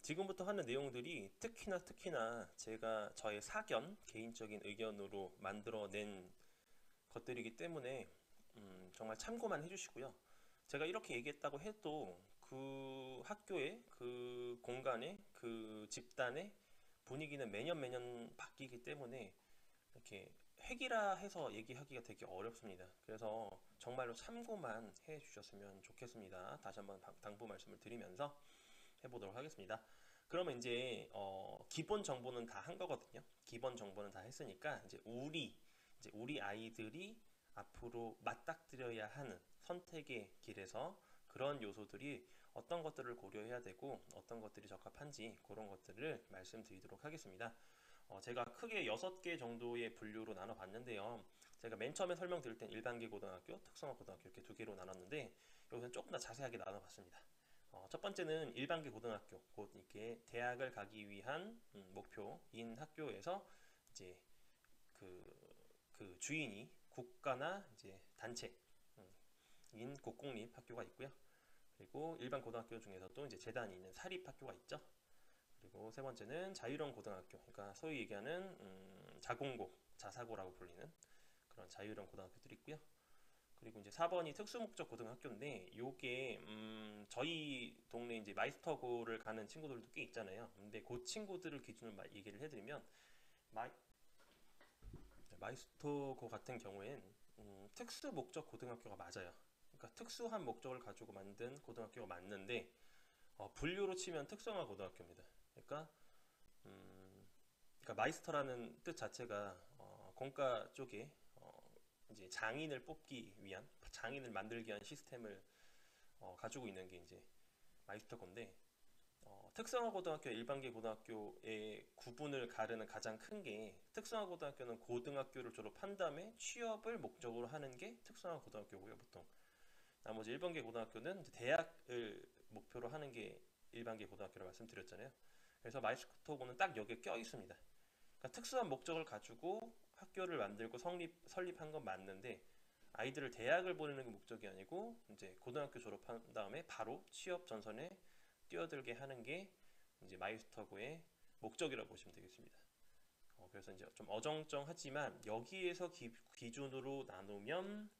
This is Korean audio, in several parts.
지금부터 하는 내용들이 특히나 제가 저의 사견, 개인적인 의견으로 만들어낸 것들이기 때문에 정말 참고만 해주시고요. 제가 이렇게 얘기했다고 해도 그 학교의 그 공간의 그 집단의 분위기는 매년 바뀌기 때문에 이렇게 핵이라 해서 얘기하기가 되게 어렵습니다. 그래서 정말로 참고만 해 주셨으면 좋겠습니다. 다시 한번 당부 말씀을 드리면서 해보도록 하겠습니다. 그러면 이제 기본 정보는 다 한 거거든요. 기본 정보는 다 했으니까 이제 우리 아이들이 앞으로 맞닥뜨려야 하는 선택의 길에서 그런 요소들이 어떤 것들을 고려해야 되고 어떤 것들이 적합한지 그런 것들을 말씀드리도록 하겠습니다. 제가 크게 6개 정도의 분류로 나눠 봤는데요. 제가 맨 처음에 설명드릴 땐 일반계 고등학교, 특성화 고등학교 이렇게 두 개로 나눴는데 여기서는 조금 더 자세하게 나눠 봤습니다. 첫 번째는 일반계 고등학교, 곧 이렇게 대학을 가기 위한 목표인 학교에서 이제 그, 그 주인이 국가나 이제 단체인 국공립 학교가 있고요. 그리고 일반 고등학교 중에서도 이제 재단이 있는 사립 학교가 있죠. 그리고 세 번째는 자유형 고등학교, 그러니까 소위 얘기하는 자공고, 자사고라고 불리는 그런 자유형 고등학교들이 있고요. 그리고 이제 4번이 특수목적 고등학교인데 요게 저희 동네 이제 마이스터고를 가는 친구들도 꽤 있잖아요. 근데 그 친구들을 기준으로 얘기를 해드리면 마이스터고 같은 경우엔 특수목적 고등학교가 맞아요. 그러니까 특수한 목적을 가지고 만든 고등학교가 맞는데 분류로 치면 특성화 고등학교입니다. 그러니까 마이스터라는 뜻 자체가 공과 쪽에 이제 장인을 뽑기 위한 장인을 만들기 위한 시스템을 가지고 있는 게 이제 마이스터 건데 특성화 고등학교, 일반계 고등학교의 구분을 가르는 가장 큰 게 특성화 고등학교는 고등학교를 졸업한 다음에 취업을 목적으로 하는 게 특성화 고등학교고요, 보통. 나머지 일반계 고등학교는 대학을 목표로 하는 게 일반계 고등학교라고 말씀드렸잖아요. 그래서 마이스터고는 딱 여기에 껴 있습니다. 그러니까 특수한 목적을 가지고 학교를 만들고 설립한 건 맞는데 아이들을 대학을 보내는 게 목적이 아니고 이제 고등학교 졸업한 다음에 바로 취업 전선에 뛰어들게 하는 게 이제 마이스터고의 목적이라고 보시면 되겠습니다. 그래서 이제 좀 어정쩡하지만 여기에서 기준으로 나누면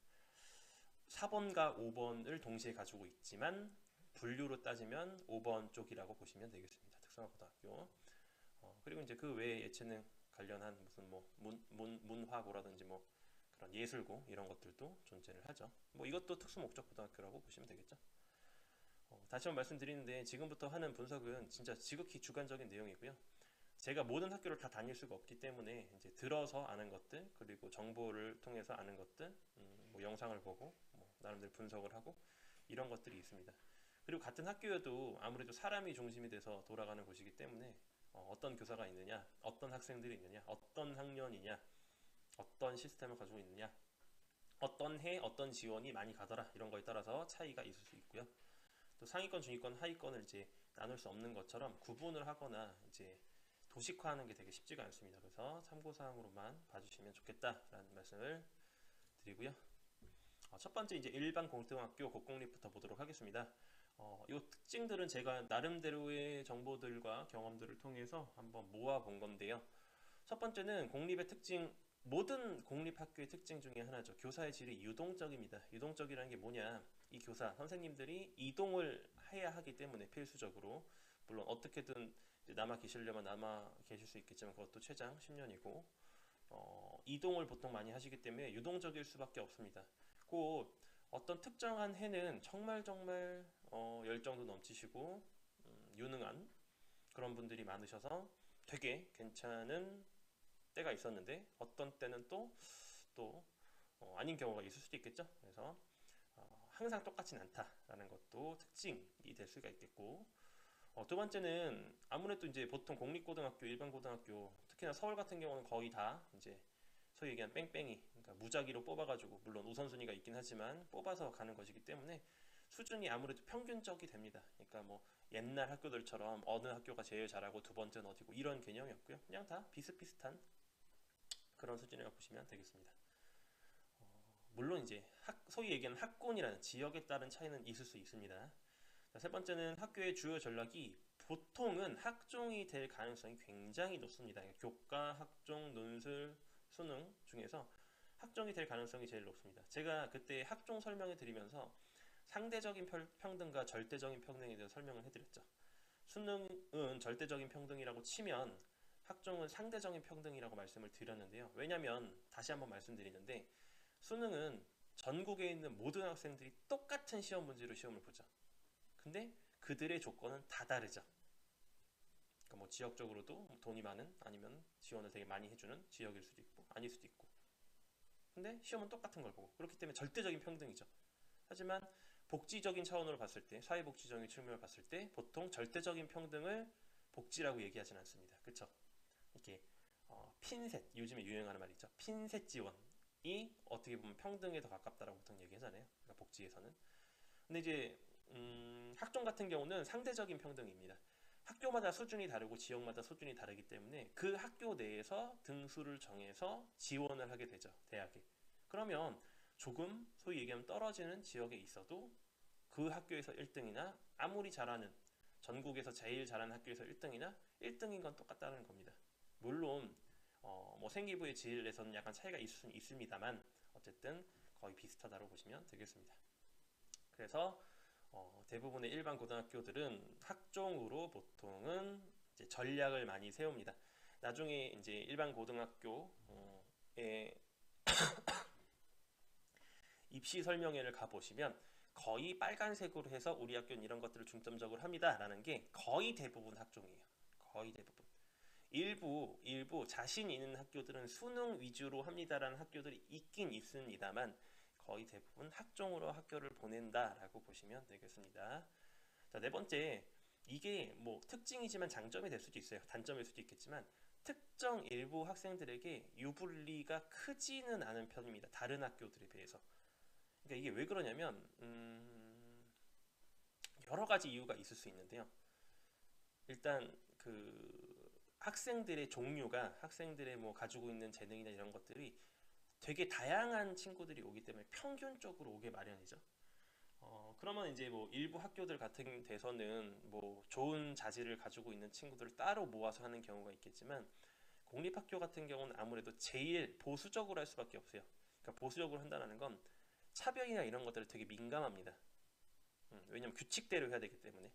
4번과 5번을 동시에 가지고 있지만 분류로 따지면 5번 쪽이라고 보시면 되겠습니다. 특성화고등학교. 그리고 이제 그 외에 예체능 관련한 무슨 뭐 문화고라든지 뭐 그런 예술고 이런 것들도 존재를 하죠. 뭐 이것도 특수목적고등학교라고 보시면 되겠죠. 다시 한번 말씀드리는데 지금부터 하는 분석은 진짜 지극히 주관적인 내용이고요. 제가 모든 학교를 다 다닐 수가 없기 때문에 이제 들어서 아는 것들 그리고 정보를 통해서 아는 것들 뭐 영상을 보고 뭐 나름대로 분석을 하고 이런 것들이 있습니다. 그리고 같은 학교여도 아무래도 사람이 중심이 돼서 돌아가는 곳이기 때문에 어떤 교사가 있느냐, 어떤 학생들이 있느냐, 어떤 학년이냐, 어떤 시스템을 가지고 있느냐, 어떤 해, 어떤 지원이 많이 가더라 이런 거에 따라서 차이가 있을 수 있고요. 또 상위권, 중위권, 하위권을 이제 나눌 수 없는 것처럼 구분을 하거나 이제 도식화하는 게 되게 쉽지가 않습니다. 그래서 참고사항으로만 봐주시면 좋겠다라는 말씀을 드리고요. 첫 번째 이제 일반 고등학교 국공립부터 보도록 하겠습니다. 이 특징들은 제가 나름대로의 정보들과 경험들을 통해서 한번 모아본 건데요. 첫 번째는 공립의 특징, 모든 공립학교의 특징 중에 하나죠. 교사의 질이 유동적입니다. 유동적이라는 게 뭐냐? 이 교사, 선생님들이 이동을 해야 하기 때문에 필수적으로 물론 어떻게든 남아 계시려면 남아 계실 수 있겠지만 그것도 최장 10년이고 이동을 보통 많이 하시기 때문에 유동적일 수밖에 없습니다. 곧 어떤 특정한 해는 정말 열정도 넘치시고 유능한 그런 분들이 많으셔서 되게 괜찮은 때가 있었는데 어떤 때는 또 아닌 경우가 있을 수도 있겠죠. 그래서 항상 똑같진 않다라는 것도 특징이 될 수가 있겠고 두 번째는 아무래도 이제 보통 공립고등학교, 일반고등학교 특히나 서울 같은 경우는 거의 다 이제 소위 얘기한 뺑뺑이 그러니까 무작위로 뽑아가지고 물론 우선순위가 있긴 하지만 뽑아서 가는 것이기 때문에 수준이 아무래도 평균적이 됩니다. 그러니까 뭐 옛날 학교들처럼 어느 학교가 제일 잘하고 두 번째는 어디고 이런 개념이 없고요. 그냥 다 비슷비슷한 그런 수준이라고 보시면 되겠습니다. 물론 이제 소위 얘기하는 학군이라는 지역에 따른 차이는 있을 수 있습니다. 자, 세 번째는 학교의 주요 전략이 보통은 학종이 될 가능성이 굉장히 높습니다. 교과, 학종, 논술, 수능 중에서 학종이 될 가능성이 제일 높습니다. 제가 그때 학종 설명해 드리면서 상대적인 평등과 절대적인 평등에 대해서 설명을 해드렸죠. 수능은 절대적인 평등이라고 치면 학종은 상대적인 평등이라고 말씀을 드렸는데요. 왜냐면 다시 한번 말씀드리는데 수능은 전국에 있는 모든 학생들이 똑같은 시험 문제로 시험을 보죠. 근데 그들의 조건은 다 다르죠. 그러니까 뭐 지역적으로도 돈이 많은 아니면 지원을 되게 많이 해주는 지역일 수도 있고 아닐 수도 있고. 근데 시험은 똑같은 걸 보고 그렇기 때문에 절대적인 평등이죠. 하지만 복지적인 차원으로 봤을 때, 사회복지적인 측면을 봤을 때 보통 절대적인 평등을 복지라고 얘기하진 않습니다. 그쵸? 이렇게 핀셋, 요즘에 유행하는 말 있죠. 핀셋 지원이 어떻게 보면 평등에 더 가깝다라고 보통 얘기하잖아요. 그러니까 복지에서는. 근데 이제 학종 같은 경우는 상대적인 평등입니다. 학교마다 수준이 다르고 지역마다 수준이 다르기 때문에 그 학교 내에서 등수를 정해서 지원을 하게 되죠. 대학에. 그러면 조금 소위 얘기하면 떨어지는 지역에 있어도 그 학교에서 1등이나 아무리 잘하는 전국에서 제일 잘하는 학교에서 1등이나 1등인 건 똑같다는 겁니다. 물론 뭐 생기부의 질에서는 약간 차이가 있을 수는 있습니다만 어쨌든 거의 비슷하다고 보시면 되겠습니다. 그래서 대부분의 일반 고등학교들은 학종으로 보통은 이제 전략을 많이 세웁니다. 나중에 이제 일반 고등학교에 입시 설명회를 가보시면 거의 빨간색으로 해서 우리 학교는 이런 것들을 중점적으로 합니다라는 게 거의 대부분 학종이에요. 거의 대부분. 일부 자신 있는 학교들은 수능 위주로 합니다라는 학교들이 있긴 있습니다만 거의 대부분 학종으로 학교를 보낸다라고 보시면 되겠습니다. 자, 네 번째, 이게 뭐 특징이지만 장점이 될 수도 있어요. 단점일 수도 있겠지만 특정 일부 학생들에게 유불리가 크지는 않은 편입니다. 다른 학교들에 비해서. 그러니까 이게 왜 그러냐면 여러 가지 이유가 있을 수 있는데요. 일단 그 학생들의 종류가 학생들의 뭐 가지고 있는 재능이나 이런 것들이 되게 다양한 친구들이 오기 때문에 평균적으로 오게 마련이죠. 그러면 이제 뭐 일부 학교들 같은 데서는 뭐 좋은 자질을 가지고 있는 친구들을 따로 모아서 하는 경우가 있겠지만 공립학교 같은 경우는 아무래도 제일 보수적으로 할 수밖에 없어요. 그러니까 보수적으로 한다는 건 차별이나 이런 것들을 되게 민감합니다. 왜냐면 규칙대로 해야 되기 때문에.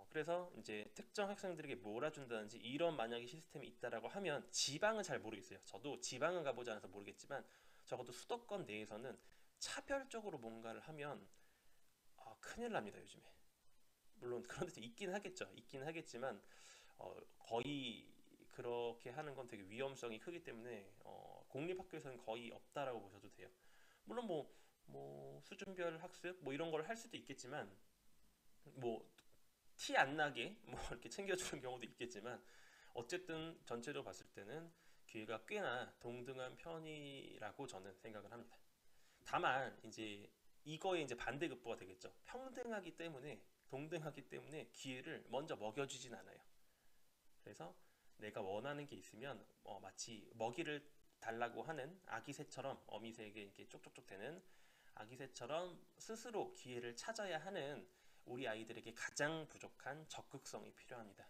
그래서 이제 특정 학생들에게 몰아준다든지 이런 만약에 시스템이 있다라고 하면 지방은 잘 모르겠어요. 저도 지방은 가보지 않아서 모르겠지만 적어도 수도권 내에서는 차별적으로 뭔가를 하면 큰일 납니다, 요즘에. 물론 그런 데도 있긴 하겠죠. 있긴 하겠지만 거의 그렇게 하는 건 되게 위험성이 크기 때문에 공립학교에서는 거의 없다라고 보셔도 돼요. 물론 뭐 수준별 학습 뭐 이런 걸 할 수도 있겠지만 뭐 티 안 나게 뭐 이렇게 챙겨주는 경우도 있겠지만 어쨌든 전체적으로 봤을 때는 기회가 꽤나 동등한 편이라고 저는 생각을 합니다. 다만 이제 이거에 이제 반대급부가 되겠죠. 평등하기 때문에 동등하기 때문에 기회를 먼저 먹여주진 않아요. 그래서 내가 원하는 게 있으면 마치 먹이를 달라고 하는 아기 새처럼 어미새에게 이렇게 쪽쪽쪽 되는 아기 새처럼 스스로 기회를 찾아야 하는 우리 아이들에게 가장 부족한 적극성이 필요합니다.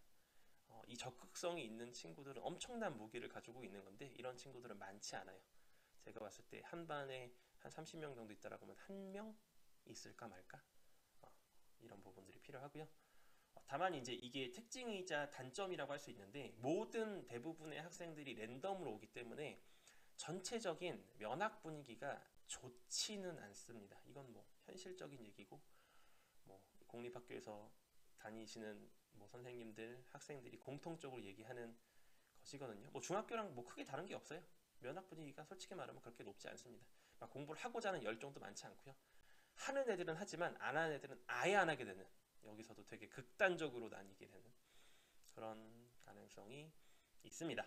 이 적극성이 있는 친구들은 엄청난 무기를 가지고 있는 건데 이런 친구들은 많지 않아요. 제가 봤을 때 한 반에 한 30명 정도 있다라고 하면 한 명 있을까 말까? 이런 부분들이 필요하고요. 다만 이제 이게 특징이자 단점이라고 할 수 있는데 모든 대부분의 학생들이 랜덤으로 오기 때문에 전체적인 면학 분위기가 좋지는 않습니다. 이건 뭐 현실적인 얘기고 뭐 공립학교에서 다니시는 뭐 선생님들, 학생들이 공통적으로 얘기하는 것이거든요. 뭐 중학교랑 뭐 크게 다른 게 없어요. 면학 분위기가 솔직히 말하면 그렇게 높지 않습니다. 막 공부를 하고자 하는 열정도 많지 않고요. 하는 애들은 하지만 안 하는 애들은 아예 안 하게 되는 여기서도 되게 극단적으로 나뉘게 되는 그런 가능성이 있습니다.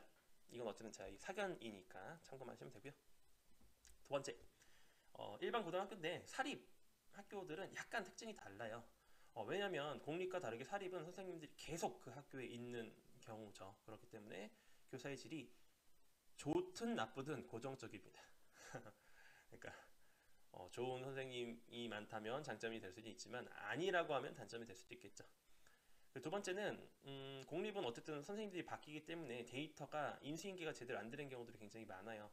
이건 어쨌든 제 사견이니까 참고하시면 되고요. 두 번째, 일반 고등학교인데 사립 학교들은 약간 특징이 달라요. 왜냐하면 공립과 다르게 사립은 선생님들이 계속 그 학교에 있는 경우죠. 그렇기 때문에 교사의 질이 좋든 나쁘든 고정적입니다. 그러니까 좋은 선생님이 많다면 장점이 될 수도 있지만 아니라고 하면 단점이 될 수도 있겠죠. 두 번째는 공립은 어쨌든 선생님들이 바뀌기 때문에 데이터가 인수인계가 제대로 안 되는 경우들이 굉장히 많아요.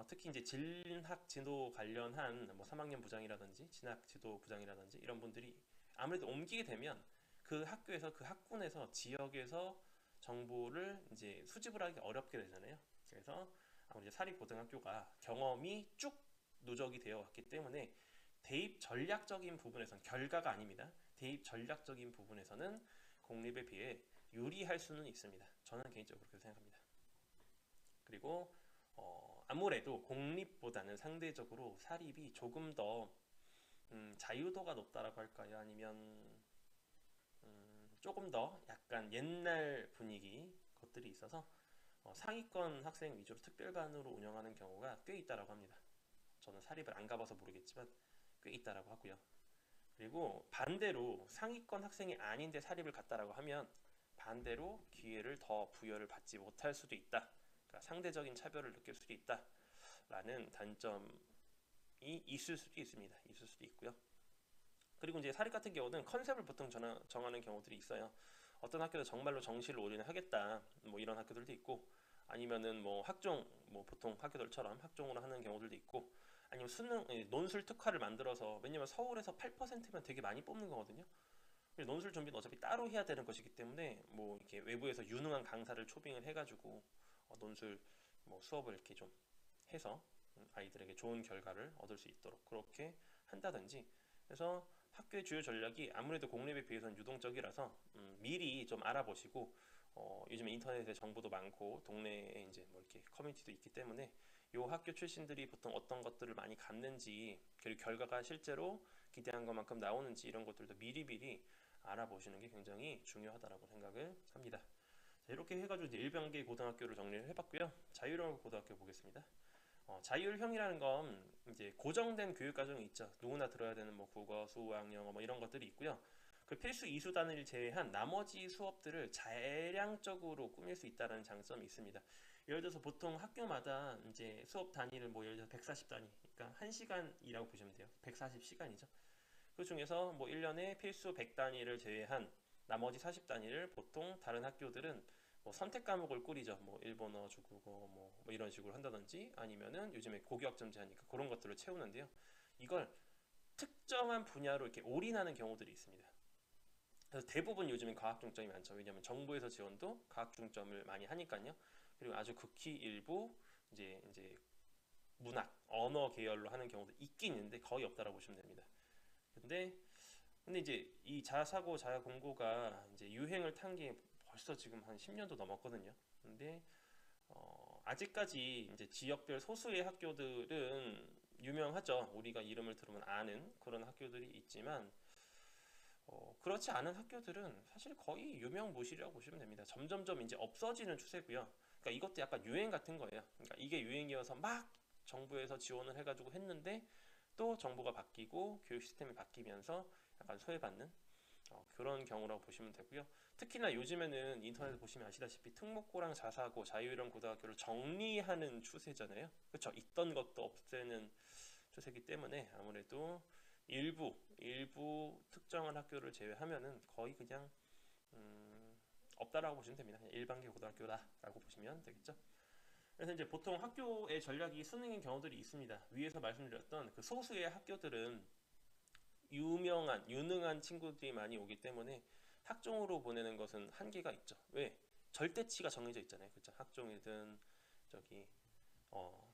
특히 이제 진학 진도 관련한 뭐 3학년 부장이라든지 진학 지도 부장이라든지 이런 분들이 아무래도 옮기게 되면 그 학교에서 그 학군에서 지역에서 정보를 이제 수집을 하기 어렵게 되잖아요. 그래서 아무래도 사립고등학교가 경험이 쭉 누적이 되어 왔기 때문에 대입 전략적인 부분에서는 결과가 아닙니다. 대입 전략적인 부분에서는 공립에 비해 유리할 수는 있습니다. 저는 개인적으로 그렇게 생각합니다. 그리고 아무래도 공립보다는 상대적으로 사립이 조금 더 자유도가 높다라고 할까요? 아니면 조금 더 약간 옛날 분위기 것들이 있어서 상위권 학생 위주로 특별반으로 운영하는 경우가 꽤 있다라고 합니다. 저는 사립을 안 가봐서 모르겠지만 꽤 있다라고 하고요. 그리고 반대로 상위권 학생이 아닌데 사립을 갔다라고 하면 반대로 기회를 더 부여를 받지 못할 수도 있다. 그러니까 상대적인 차별을 느낄 수도 있다라는 단점이 있을 수도 있습니다. 있을 수도 있고요. 그리고 이제 사립 같은 경우는 컨셉을 보통 정하는 경우들이 있어요. 어떤 학교는 정말로 정시를 올인을 하겠다, 뭐 이런 학교들도 있고, 아니면은 뭐 학종, 뭐 보통 학교들처럼 학종으로 하는 경우들도 있고, 아니면 수능 논술 특화를 만들어서, 왜냐면 서울에서 8%면 되게 많이 뽑는 거거든요. 그래서 논술 준비는 어차피 따로 해야 되는 것이기 때문에 뭐 이렇게 외부에서 유능한 강사를 초빙을 해가지고 논술 뭐 수업을 이렇게 좀 해서 아이들에게 좋은 결과를 얻을 수 있도록 그렇게 한다든지. 그래서 학교의 주요 전략이 아무래도 공립에 비해서는 유동적이라서 미리 좀 알아보시고, 요즘에 인터넷에 정보도 많고 동네에 이제 뭐 이렇게 커뮤니티도 있기 때문에 요 학교 출신들이 보통 어떤 것들을 많이 갖는지, 그리고 결과가 실제로 기대한 것만큼 나오는지 이런 것들도 미리미리 알아보시는 게 굉장히 중요하다라고 생각을 합니다. 자, 이렇게 해가지고 이제 일반계 고등학교를 정리를 해봤고요. 자율형 고등학교 보겠습니다. 자율형이라는 건 이제 고정된 교육 과정이 있죠. 누구나 들어야 되는 뭐 국어, 수학, 영어 뭐 이런 것들이 있고요. 그 필수 2수 단위를 제외한 나머지 수업들을 다량적으로 꾸밀 수 있다는 장점이 있습니다. 예를 들어서 보통 학교마다 이제 수업 단위를 뭐 예를 들어서 140단위, 그러니까 1시간이라고 보시면 돼요. 140시간이죠. 그 중에서 뭐 1년에 필수 100단위를 제외한 나머지 40단위를 보통 다른 학교들은 뭐 선택 과목을 꾸리죠. 뭐 일본어, 중국어 뭐 이런 식으로 한다든지, 아니면은 요즘에 고교학점제 하니까 그런 것들을 채우는데요. 이걸 특정한 분야로 이렇게 올인하는 경우들이 있습니다. 그래서 대부분 요즘엔 과학 중점이 많죠. 왜냐하면 정부에서 지원도 과학 중점을 많이 하니까요. 그리고 아주 극히 일부 이제 문학, 언어 계열로 하는 경우도 있긴 있는데 거의 없다라고 보시면 됩니다. 근데 이제 이 자사고, 자사공고가 이제 유행을 탄 게 벌써 지금 한 10년도 넘었거든요. 근데 아직까지 이제 지역별 소수의 학교들은 유명하죠. 우리가 이름을 들으면 아는 그런 학교들이 있지만 그렇지 않은 학교들은 사실 거의 유명무실이라고 보시면 됩니다. 점점점 이제 없어지는 추세고요. 그러니까 이것도 약간 유행 같은 거예요. 그러니까 이게 유행이어서 막 정부에서 지원을 해가지고 했는데 또 정부가 바뀌고 교육 시스템이 바뀌면서 약간 소외받는 그런 경우라고 보시면 되고요. 특히나 요즘에는 인터넷 보시면 아시다시피 특목고랑 자사고, 자유형 고등학교를 정리하는 추세잖아요. 그렇죠? 있던 것도 없애는 추세이기 때문에 아무래도 일부 특정한 학교를 제외하면은 거의 그냥 없다라고 보시면 됩니다. 그냥 일반계 고등학교다라고 보시면 되겠죠. 그래서 이제 보통 학교의 전략이 수능인 경우들이 있습니다. 위에서 말씀드렸던 그 소수의 학교들은 유능한 친구들이 많이 오기 때문에 학종으로 보내는 것은 한계가 있죠. 왜? 절대치가 정해져 있잖아요. 그렇죠? 학종이든 저기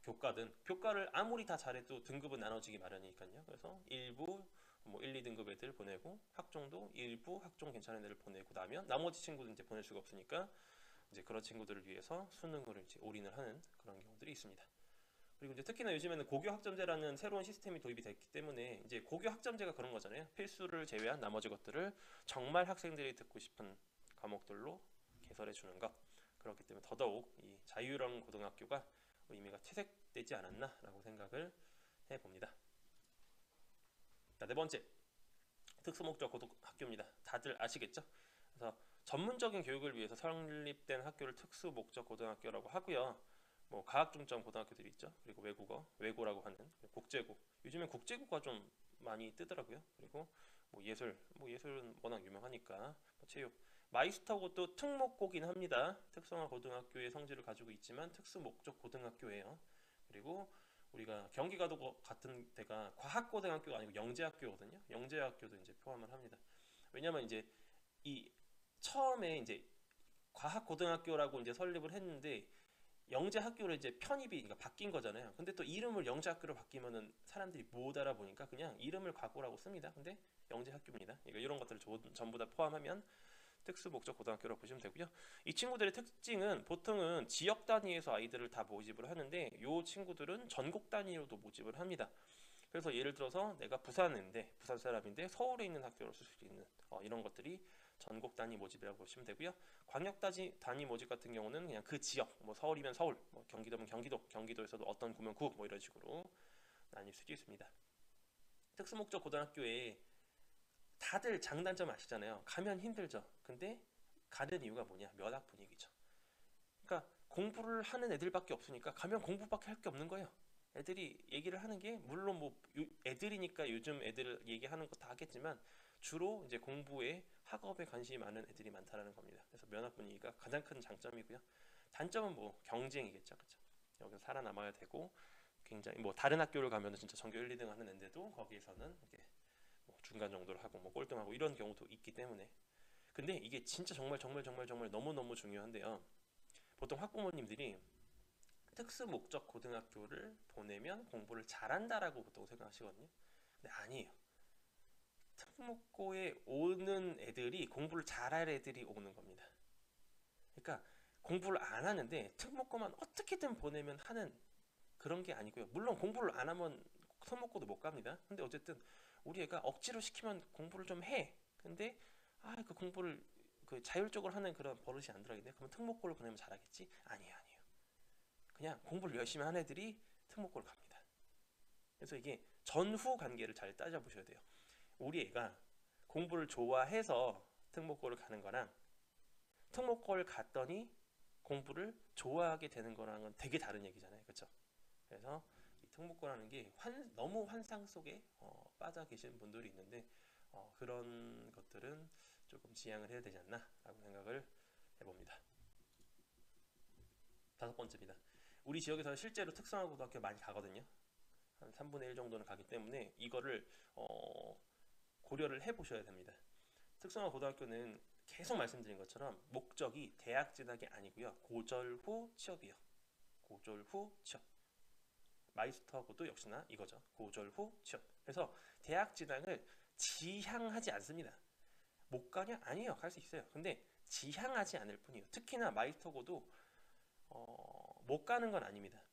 교과든 교과를 아무리 다 잘해도 등급은 나눠지기 마련이니까요. 그래서 일부 뭐 1, 2등급 애들 보내고 학종도 일부 학종 괜찮은 애들 보내고 나면 나머지 친구들 이제 보낼 수가 없으니까 이제 그런 친구들을 위해서 수능을 이제 올인을 하는 그런 경우들이 있습니다. 그리고 이제 특히나 요즘에는 고교 학점제라는 새로운 시스템이 도입이 됐기 때문에 이제 고교 학점제가 그런 거잖아요. 필수를 제외한 나머지 것들을 정말 학생들이 듣고 싶은 과목들로 개설해 주는 것. 그렇기 때문에 더더욱 이 자유형 고등학교가 의미가 퇴색되지 않았나라고 생각을 해봅니다. 자, 네 번째, 특수목적 고등학교입니다. 다들 아시겠죠? 그래서 전문적인 교육을 위해서 설립된 학교를 특수목적 고등학교라고 하고요. 뭐 과학 중점 고등학교들이 있죠. 그리고 외고라고 하는 국제고. 요즘엔 국제고가 좀 많이 뜨더라고요. 그리고 뭐 예술은 워낙 유명하니까 뭐 체육, 마이스터고도 특목고긴 합니다. 특성화 고등학교의 성질을 가지고 있지만 특수 목적 고등학교예요. 그리고 우리가 경기가도 같은 데가 과학고등학교가 아니고 영재학교거든요. 영재학교도 이제 포함을 합니다. 왜냐면 이제 이 처음에 이제 과학고등학교라고 이제 설립을 했는데 영재학교로 이제 편입이 그러니까 바뀐 거잖아요. 근데 또 이름을 영재학교로 바뀌면은 사람들이 못 알아보니까 그냥 이름을 과고라고 씁니다. 근데 영재학교입니다. 이런 것들을 전부 다 포함하면 특수 목적 고등학교라고 보시면 되고요. 이 친구들의 특징은 보통은 지역 단위에서 아이들을 다 모집을 하는데 이 친구들은 전국 단위로도 모집을 합니다. 그래서 예를 들어서 내가 부산인데 부산 사람인데 서울에 있는 학교를 쓸 수 있는 이런 것들이 전국 단위 모집이라고 보시면 되고요. 광역 단위 모집 같은 경우는 그냥 그 지역, 뭐 서울이면 서울, 뭐 경기도면 경기도, 경기도에서도 어떤 구면 구, 뭐 이런 식으로 나뉠 수 있습니다. 특수목적 고등학교에 다들 장단점 아시잖아요. 가면 힘들죠. 근데 가는 이유가 뭐냐? 면학 분위기죠. 그러니까 공부를 하는 애들밖에 없으니까 가면 공부밖에 할 게 없는 거예요. 애들이 얘기를 하는 게 물론 뭐 애들이니까 요즘 애들 얘기하는 거 다 하겠지만 주로 이제 공부에 학업에 관심이 많은 애들이 많다라는 겁니다. 그래서 면학 분위기가 가장 큰 장점이고요. 단점은 뭐 경쟁이겠죠, 그렇죠? 여기서 살아남아야 되고 굉장히 뭐 다른 학교를 가면은 진짜 전교 1, 2등 하는 애인데도 거기에서는 이렇게 뭐 중간 정도를 하고 뭐 꼴등하고 이런 경우도 있기 때문에 근데 이게 진짜 정말 너무너무 중요한데요. 보통 학부모님들이 특수 목적 고등학교를 보내면 공부를 잘한다라고 보통 생각하시거든요. 근데 아니에요. 특목고에 오는 애들이 공부를 잘할 애들이 오는 겁니다. 그러니까 공부를 안 하는데 특목고만 어떻게든 보내면 하는 그런 게 아니고요. 물론 공부를 안 하면 특목고도 못 갑니다. 근데 어쨌든 우리 애가 억지로 시키면 공부를 좀 해. 근데 그 공부를 그 자율적으로 하는 그런 버릇이 안 들어있네. 그러면 특목고를 보내면 잘하겠지? 아니에요. 그냥 공부를 열심히 하는 애들이 특목고를 갑니다. 그래서 이게 전후 관계를 잘 따져보셔야 돼요. 우리 애가 공부를 좋아해서 특목고를 가는 거랑 특목고를 갔더니 공부를 좋아하게 되는 거랑은 되게 다른 얘기잖아요. 그렇죠? 그래서 이 특목고라는 게 너무 환상 속에 빠져 계신 분들이 있는데 그런 것들은 조금 지양을 해야 되지 않나 라고 생각을 해봅니다. 5번째입니다. 우리 지역에서 실제로 특성화 고등학교 많이 가거든요. 한 3분의 1 정도는 가기 때문에 이거를 고려를 해보셔야 됩니다. 특성화 고등학교는 계속 말씀드린 것처럼 목적이 대학 진학이 아니고요. 고졸 후 취업이에요. 고졸 후 취업. 마이스터고도 역시나 이거죠. 고졸 후 취업. 그래서 대학 진학을 지향하지 않습니다. 못 가냐? 아니에요. 갈 수 있어요. 근데 지향하지 않을 뿐이에요. 특히나 마이스터고도 못 가는 건 아닙니다.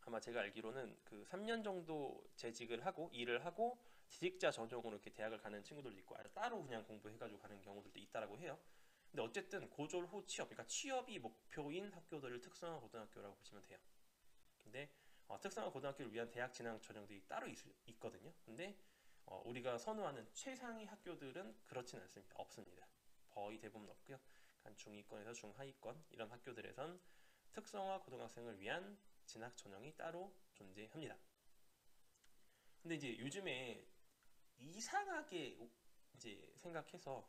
아마 제가 알기로는 그 3년 정도 재직을 하고 일을 하고 지식자 전용으로 이렇게 대학을 가는 친구들도 있고 따로 그냥 공부해가지고 가는 경우들도 있다라고 해요. 근데 어쨌든 고졸 후 취업, 그러니까 취업이 목표인 학교들을 특성화 고등학교라고 보시면 돼요. 근데 특성화 고등학교를 위한 대학 진학 전형들이 따로 있거든요. 근데 우리가 선호하는 최상위 학교들은 그렇진 않습니다. 없습니다. 거의 대부분 없고요. 한 중위권에서 중하위권 이런 학교들에선 특성화 고등학생을 위한 진학 전형이 따로 존재합니다. 근데 이제 요즘에 이상하게 이제 생각해서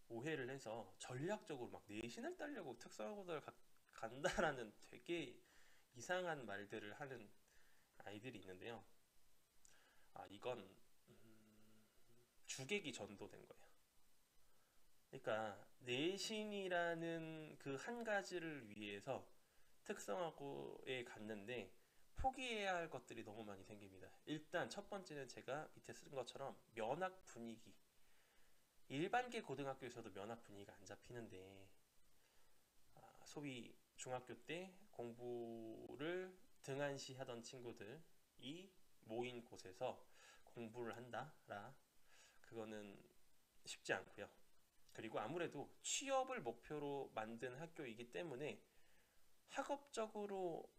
오해를 해서 전략적으로 막 내신을 따려고 특성화 고등을 간다라는 되게 이상한 말들을 하는 아이들이 있는데요. 이건 주객이 전도된 거예요. 그러니까 내신이라는 그 한 가지를 위해서 특성화고에 갔는데 포기해야 할 것들이 너무 많이 생깁니다. 일단 첫 번째는 제가 밑에 쓴 것처럼 면학 분위기. 일반계 고등학교에서도 면학 분위기가 안 잡히는데 소위 중학교 때 공부를 등한시 하던 친구들이 모인 곳에서 공부를 한다라 그거는 쉽지 않고요. 그리고 아무래도 취업을 목표로 만든 학교이기 때문에 학업적으로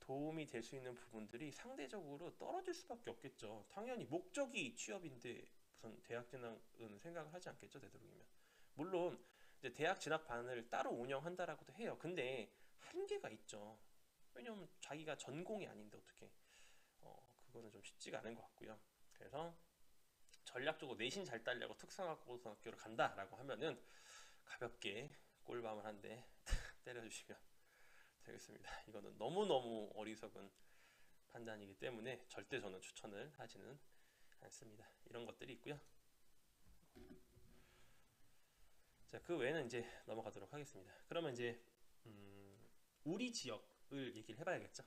도움이 될 수 있는 부분들이 상대적으로 떨어질 수밖에 없겠죠. 당연히 목적이 취업인데 무슨 대학 진학은 생각을 하지 않겠죠, 되도록이면. 물론 이제 대학 진학반을 따로 운영한다라고도 해요. 근데 한계가 있죠. 왜냐면 자기가 전공이 아닌데 어떻게 그거는 좀 쉽지가 않은 것 같고요. 그래서 전략적으로 내신 잘 따려고 특성화 고등학교를 간다라고 하면은 가볍게 꿀밤을 한 대 때려주시면 되겠습니다. 이거는 너무너무 어리석은 판단이기 때문에 절대 저는 추천을 하지는 않습니다. 이런 것들이 있고요. 자, 그 외에는 이제 넘어가도록 하겠습니다. 그러면 이제 우리 지역을 얘기를 해봐야겠죠.